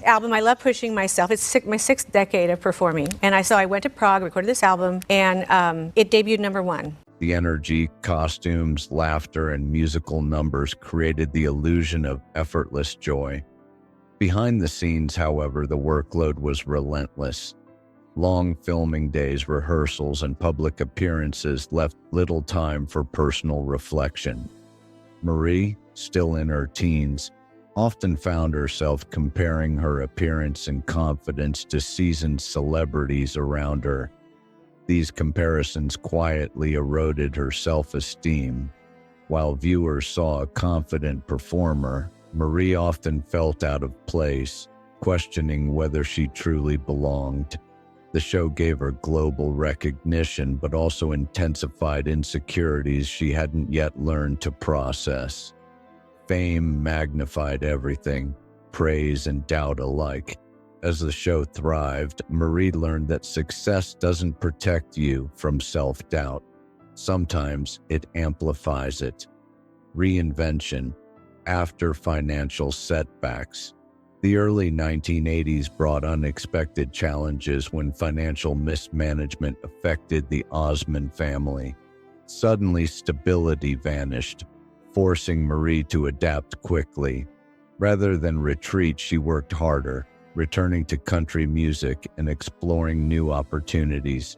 album. I love pushing myself. It's my sixth decade of performing. And so I went to Prague, recorded this album, and it debuted #1. The energy, costumes, laughter, and musical numbers created the illusion of effortless joy. Behind the scenes, however, the workload was relentless. Long filming days, rehearsals, and public appearances left little time for personal reflection. Marie, still in her teens, often found herself comparing her appearance and confidence to seasoned celebrities around her. These comparisons quietly eroded her self-esteem. While viewers saw a confident performer, Marie often felt out of place, questioning whether she truly belonged. The show gave her global recognition, but also intensified insecurities she hadn't yet learned to process. Fame magnified everything, praise and doubt alike. As the show thrived, Marie learned that success doesn't protect you from self-doubt. Sometimes it amplifies it. Reinvention. After financial setbacks. The early 1980s brought unexpected challenges when financial mismanagement affected the Osmond family. Suddenly, stability vanished, forcing Marie to adapt quickly. Rather than retreat, she worked harder, returning to country music and exploring new opportunities.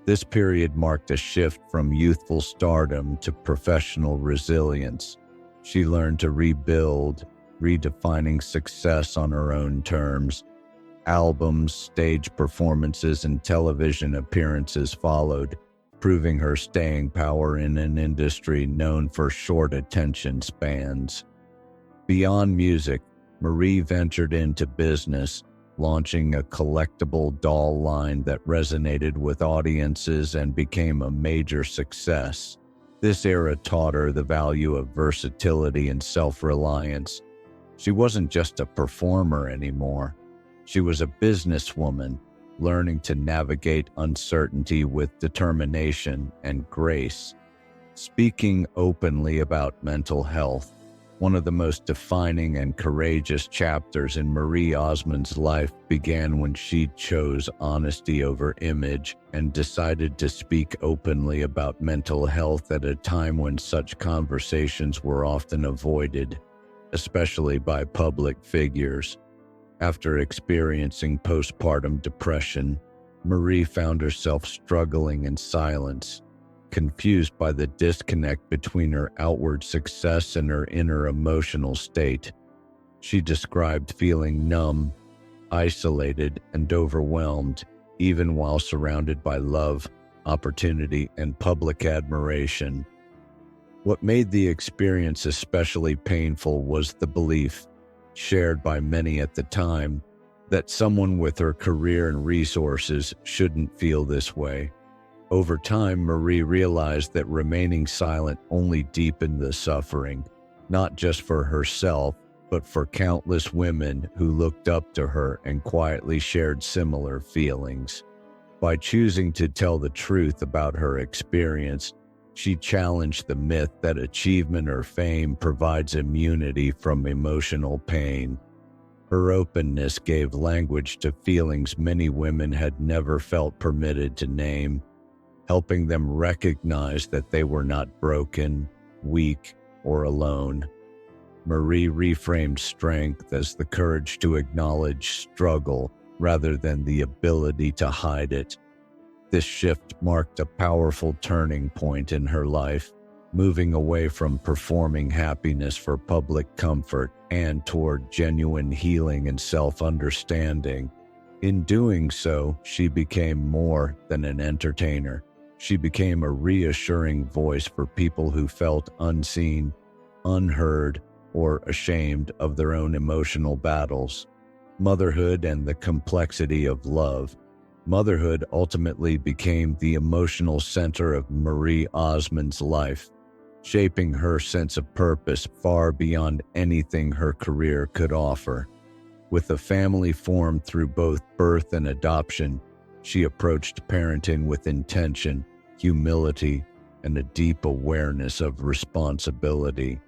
This period marked a shift from youthful stardom to professional resilience. She learned to rebuild, redefining success on her own terms. Albums, stage performances, and television appearances followed, proving her staying power in an industry known for short attention spans. Beyond music, Marie ventured into business, launching a collectible doll line that resonated with audiences and became a major success. This era taught her the value of versatility and self-reliance. She wasn't just a performer anymore. She was a businesswoman, learning to navigate uncertainty with determination and grace. Speaking openly about mental health, one of the most defining and courageous chapters in Marie Osmond's life began when she chose honesty over image and decided to speak openly about mental health at a time when such conversations were often avoided, especially by public figures. After experiencing postpartum depression, Marie found herself struggling in silence, confused by the disconnect between her outward success and her inner emotional state. She described feeling numb, isolated, and overwhelmed, even while surrounded by love, opportunity, and public admiration. What made the experience especially painful was the belief, shared by many at the time, that someone with her career and resources shouldn't feel this way. Over time, Marie realized that remaining silent only deepened the suffering, not just for herself, but for countless women who looked up to her and quietly shared similar feelings. By choosing to tell the truth about her experience, she challenged the myth that achievement or fame provides immunity from emotional pain. Her openness gave language to feelings many women had never felt permitted to name, helping them recognize that they were not broken, weak, or alone. Marie reframed strength as the courage to acknowledge struggle rather than the ability to hide it. This shift marked a powerful turning point in her life, moving away from performing happiness for public comfort and toward genuine healing and self-understanding. In doing so, she became more than an entertainer. She became a reassuring voice for people who felt unseen, unheard, or ashamed of their own emotional battles. Motherhood and the complexity of love. Motherhood ultimately became the emotional center of Marie Osmond's life, shaping her sense of purpose far beyond anything her career could offer. With a family formed through both birth and adoption, she approached parenting with intention, humility, and a deep awareness of responsibility.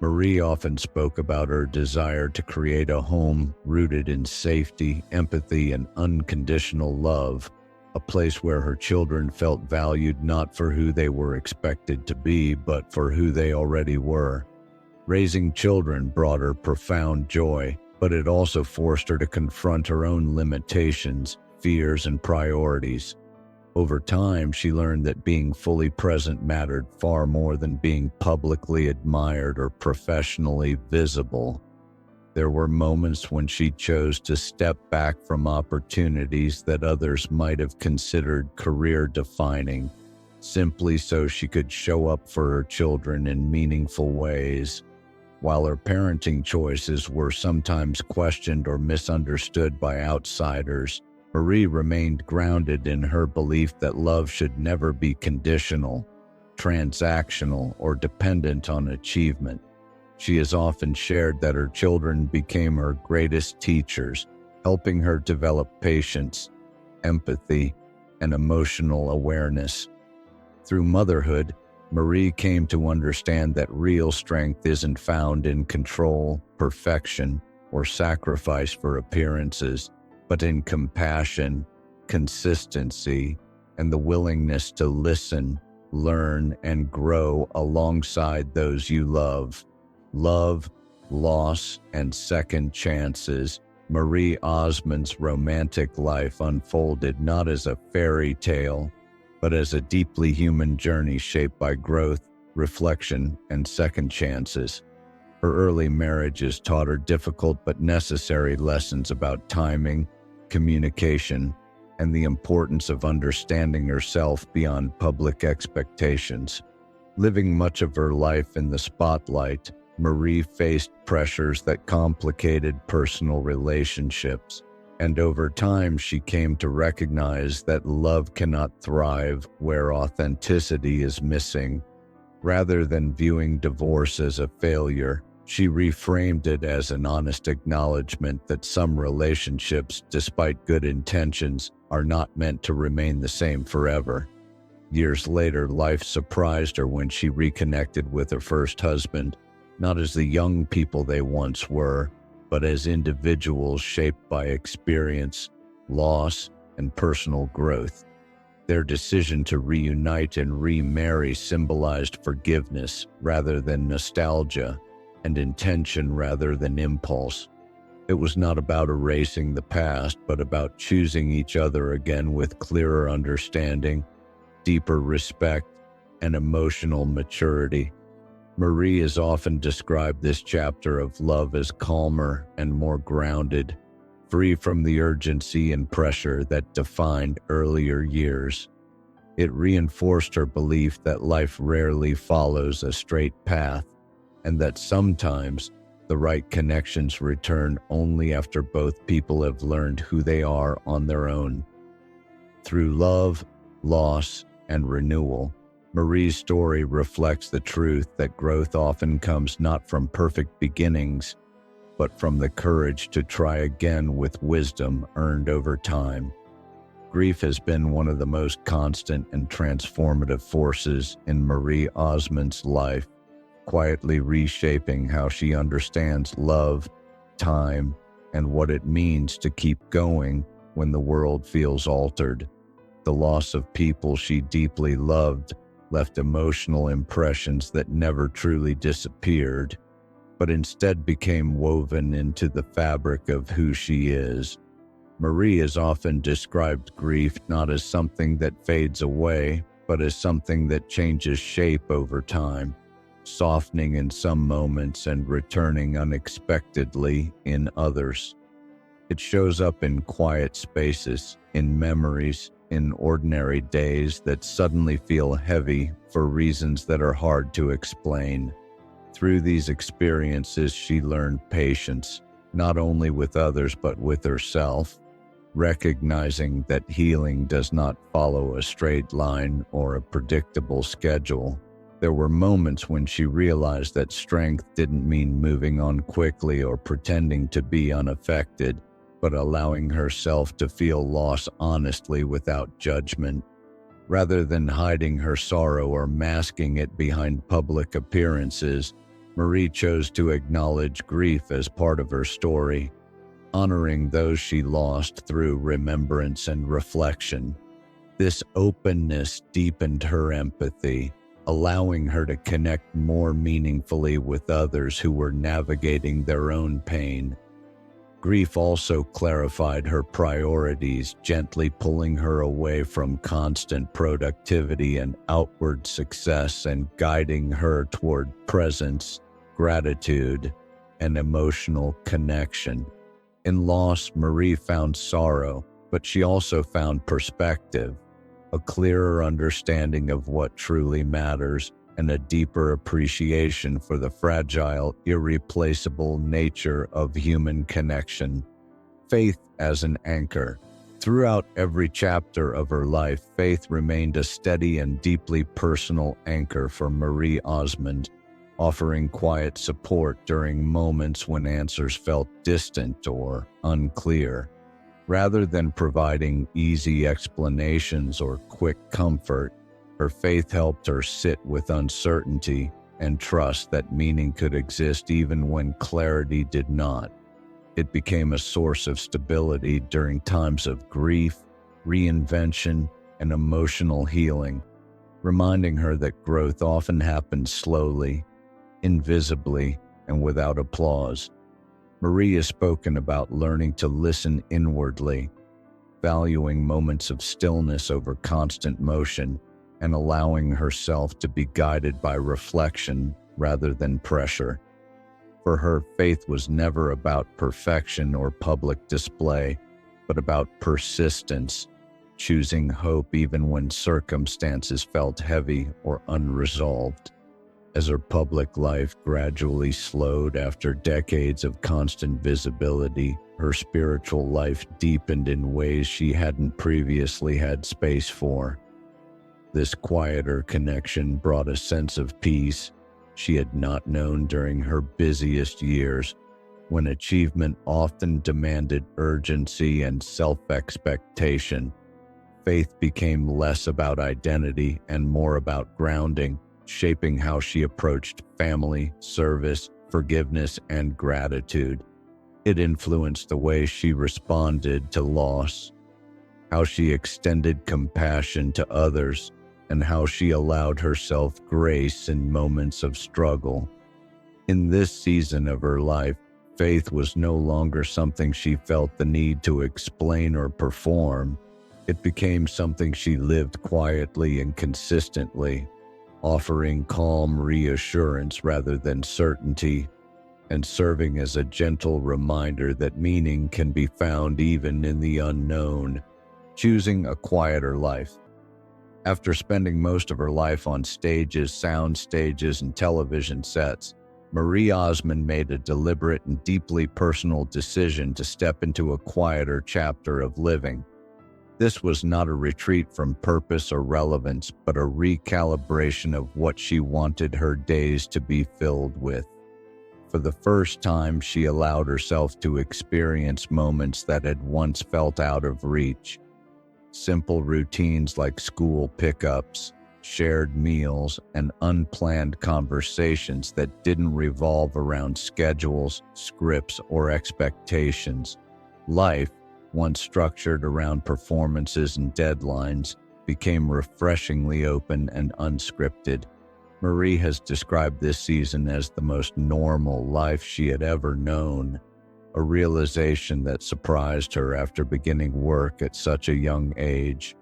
Marie often spoke about her desire to create a home rooted in safety, empathy, and unconditional love, a place where her children felt valued not for who they were expected to be, but for who they already were. Raising children brought her profound joy, but it also forced her to confront her own limitations, fears, and priorities. Over time, she learned that being fully present mattered far more than being publicly admired or professionally visible. There were moments when she chose to step back from opportunities that others might have considered career-defining, simply so she could show up for her children in meaningful ways. While her parenting choices were sometimes questioned or misunderstood by outsiders, Marie remained grounded in her belief that love should never be conditional, transactional, or dependent on achievement. She has often shared that her children became her greatest teachers, helping her develop patience, empathy, and emotional awareness. Through motherhood, Marie came to understand that real strength isn't found in control, perfection, or sacrifice for appearances, but in compassion, consistency, and the willingness to listen, learn, and grow alongside those you love. Love, loss, and second chances. Marie Osmond's romantic life unfolded not as a fairy tale, but as a deeply human journey shaped by growth, reflection, and second chances. Her early marriages taught her difficult but necessary lessons about timing, communication, and the importance of understanding herself beyond public expectations. Living much of her life in the spotlight, Marie faced pressures that complicated personal relationships, and over time she came to recognize that love cannot thrive where authenticity is missing. Rather than viewing divorce as a failure, she reframed it as an honest acknowledgement that some relationships, despite good intentions, are not meant to remain the same forever. Years later, life surprised her when she reconnected with her first husband, not as the young people they once were, but as individuals shaped by experience, loss, and personal growth. Their decision to reunite and remarry symbolized forgiveness rather than nostalgia, and intention rather than impulse. It was not about erasing the past, but about choosing each other again with clearer understanding, deeper respect, and emotional maturity. Marie has often described this chapter of love as calmer and more grounded, free from the urgency and pressure that defined earlier years. It reinforced her belief that life rarely follows a straight path, and that sometimes the right connections return only after both people have learned who they are on their own. Through love, loss, and renewal, Marie's story reflects the truth that growth often comes not from perfect beginnings, but from the courage to try again with wisdom earned over time. Grief has been one of the most constant and transformative forces in Marie Osmond's life, quietly reshaping how she understands love, time, and what it means to keep going when the world feels altered. The loss of people she deeply loved left emotional impressions that never truly disappeared, but instead became woven into the fabric of who she is. Marie has often described grief not as something that fades away, but as something that changes shape over time, softening in some moments and returning unexpectedly in others. It shows up in quiet spaces, in memories, in ordinary days that suddenly feel heavy for reasons that are hard to explain. Through these experiences, she learned patience, not only with others but with herself, recognizing that healing does not follow a straight line or a predictable schedule. There were moments when she realized that strength didn't mean moving on quickly or pretending to be unaffected, but allowing herself to feel loss honestly without judgment. Rather than hiding her sorrow or masking it behind public appearances, Marie chose to acknowledge grief as part of her story, honoring those she lost through remembrance and reflection. This openness deepened her empathy, allowing her to connect more meaningfully with others who were navigating their own pain. Grief also clarified her priorities, gently pulling her away from constant productivity and outward success and guiding her toward presence, gratitude, and emotional connection. In loss, Marie found sorrow, but she also found perspective, a clearer understanding of what truly matters, and a deeper appreciation for the fragile, irreplaceable nature of human connection. Faith as an anchor. Throughout every chapter of her life, faith remained a steady and deeply personal anchor for Marie Osmond, offering quiet support during moments when answers felt distant or unclear. Rather than providing easy explanations or quick comfort, her faith helped her sit with uncertainty and trust that meaning could exist even when clarity did not. It became a source of stability during times of grief, reinvention, and emotional healing, reminding her that growth often happens slowly, invisibly, and without applause. Marie has spoken about learning to listen inwardly, valuing moments of stillness over constant motion, and allowing herself to be guided by reflection rather than pressure. For her, faith was never about perfection or public display, but about persistence, choosing hope even when circumstances felt heavy or unresolved. As her public life gradually slowed after decades of constant visibility, her spiritual life deepened in ways she hadn't previously had space for. This quieter connection brought a sense of peace she had not known during her busiest years, when achievement often demanded urgency and self-expectation. Faith became less about identity and more about grounding, shaping how she approached family, service, forgiveness, and gratitude. It influenced the way she responded to loss, how she extended compassion to others, and how she allowed herself grace in moments of struggle. In this season of her life, faith was no longer something she felt the need to explain or perform. It became something she lived quietly and consistently, offering calm reassurance rather than certainty, and serving as a gentle reminder that meaning can be found even in the unknown. Choosing a quieter life. After spending most of her life on stages, sound stages, and television sets, Marie Osmond made a deliberate and deeply personal decision to step into a quieter chapter of living. This was not a retreat from purpose or relevance, but a recalibration of what she wanted her days to be filled with. For the first time, she allowed herself to experience moments that had once felt out of reach. Simple routines like school pickups, shared meals, and unplanned conversations that didn't revolve around schedules, scripts, or expectations. Life, once structured around performances and deadlines, became refreshingly open and unscripted. Marie has described this season as the most normal life she had ever known, a realization that surprised her after beginning work at such a young age.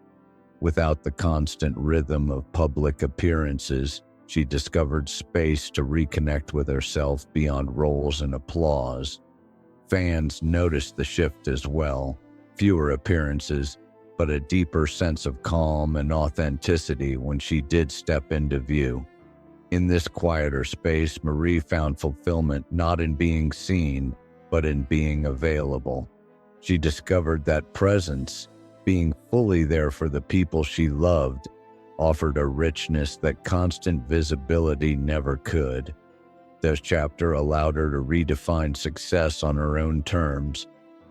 Without the constant rhythm of public appearances, she discovered space to reconnect with herself beyond roles and applause. Fans noticed the shift as well. Fewer appearances, but a deeper sense of calm and authenticity when she did step into view. In this quieter space, Marie found fulfillment not in being seen, but in being available. She discovered that presence, being fully there for the people she loved, offered a richness that constant visibility never could. This chapter allowed her to redefine success on her own terms,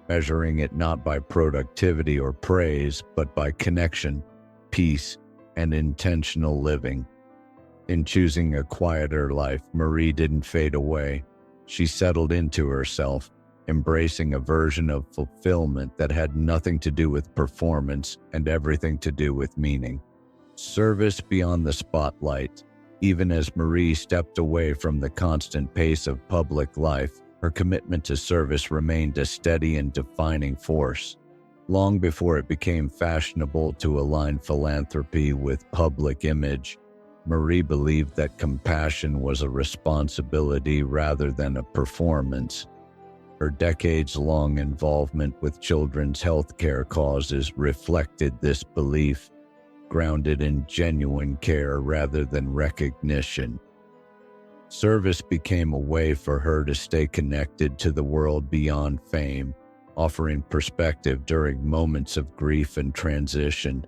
measuring it not by productivity or praise, but by connection, peace, and intentional living. In choosing a quieter life, Marie didn't fade away. She settled into herself, embracing a version of fulfillment that had nothing to do with performance and everything to do with meaning. Service beyond the spotlight. Even as Marie stepped away from the constant pace of public life, her commitment to service remained a steady and defining force. Long before it became fashionable to align philanthropy with public image, Marie believed that compassion was a responsibility rather than a performance. Her decades-long involvement with children's healthcare causes reflected this belief, grounded in genuine care rather than recognition. Service became a way for her to stay connected to the world beyond fame, offering perspective during moments of grief and transition.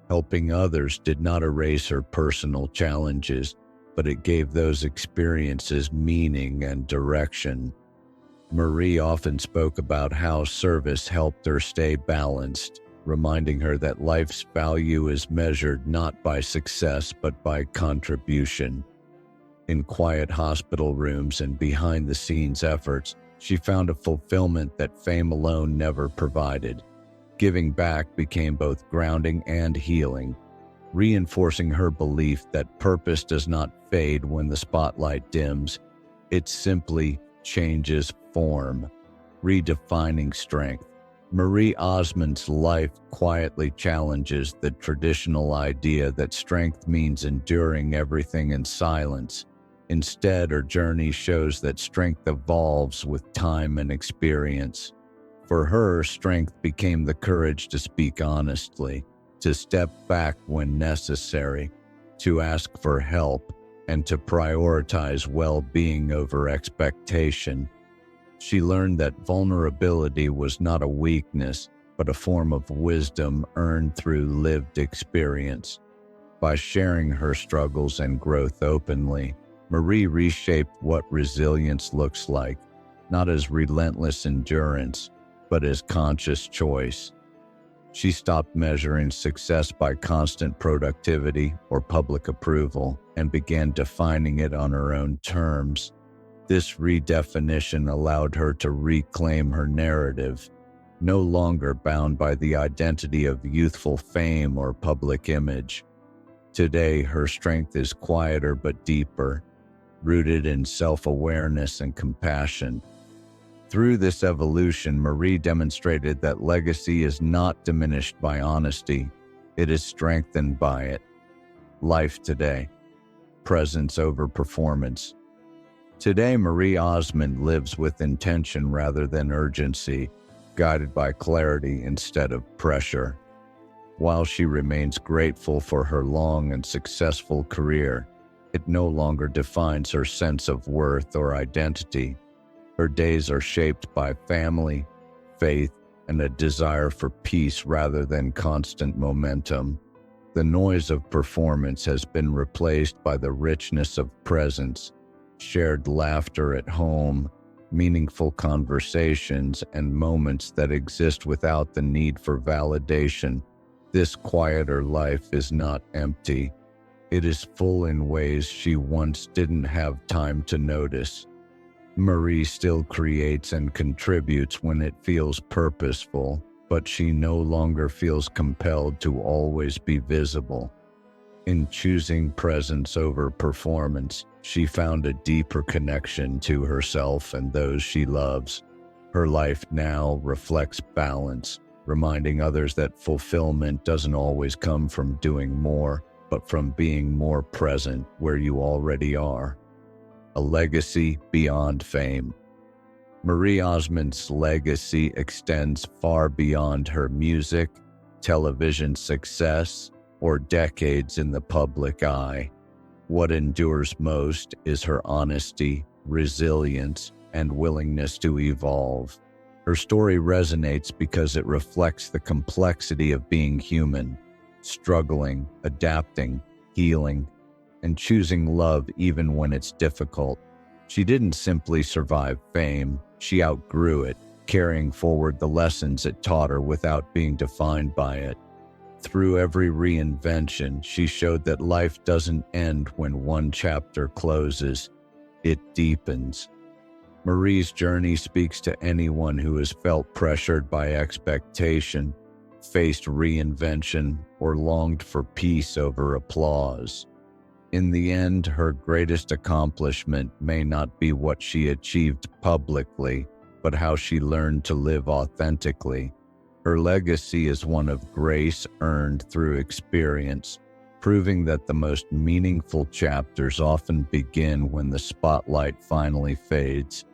Helping others did not erase her personal challenges, but it gave those experiences meaning and direction. Marie often spoke about how service helped her stay balanced, reminding her that life's value is measured not by success but by contribution. In quiet hospital rooms and behind-the-scenes efforts, she found a fulfillment that fame alone never provided. Giving back became both grounding and healing, reinforcing her belief that purpose does not fade when the spotlight dims. It simply changes form, redefining strength. Marie Osmond's life quietly challenges the traditional idea that strength means enduring everything in silence. Instead, her journey shows that strength evolves with time and experience. For her, strength became the courage to speak honestly, to step back when necessary, to ask for help, and to prioritize well-being over expectation. She learned that vulnerability was not a weakness, but a form of wisdom earned through lived experience. By sharing her struggles and growth openly, Marie reshaped what resilience looks like, not as relentless endurance, but as conscious choice. She stopped measuring success by constant productivity or public approval and began defining it on her own terms. This redefinition allowed her to reclaim her narrative, no longer bound by the identity of youthful fame or public image. Today, her strength is quieter but deeper, rooted in self-awareness and compassion. Through this evolution, Marie demonstrated that legacy is not diminished by honesty, it is strengthened by it. Life today. Presence over performance. Today, Marie Osmond lives with intention rather than urgency, guided by clarity instead of pressure. While she remains grateful for her long and successful career, it no longer defines her sense of worth or identity. Her days are shaped by family, faith, and a desire for peace rather than constant momentum. The noise of performance has been replaced by the richness of presence, shared laughter at home, meaningful conversations, and moments that exist without the need for validation. This quieter life is not empty. It is full in ways she once didn't have time to notice. Marie still creates and contributes when it feels purposeful, but she no longer feels compelled to always be visible. In choosing presence over performance, she found a deeper connection to herself and those she loves. Her life now reflects balance, reminding others that fulfillment doesn't always come from doing more, but from being more present where you already are. A legacy beyond fame. Marie Osmond's legacy extends far beyond her music, television success, or decades in the public eye. What endures most is her honesty, resilience, and willingness to evolve. Her story resonates because it reflects the complexity of being human, struggling, adapting, healing, and choosing love even when it's difficult. She didn't simply survive fame, she outgrew it, carrying forward the lessons it taught her without being defined by it. through every reinvention, she showed that life doesn't end when one chapter closes, it deepens. Marie's journey speaks to anyone who has felt pressured by expectation, faced reinvention, or longed for peace over applause. In the end, her greatest accomplishment may not be what she achieved publicly, but how she learned to live authentically. Her legacy is one of grace earned through experience, proving that the most meaningful chapters often begin when the spotlight finally fades.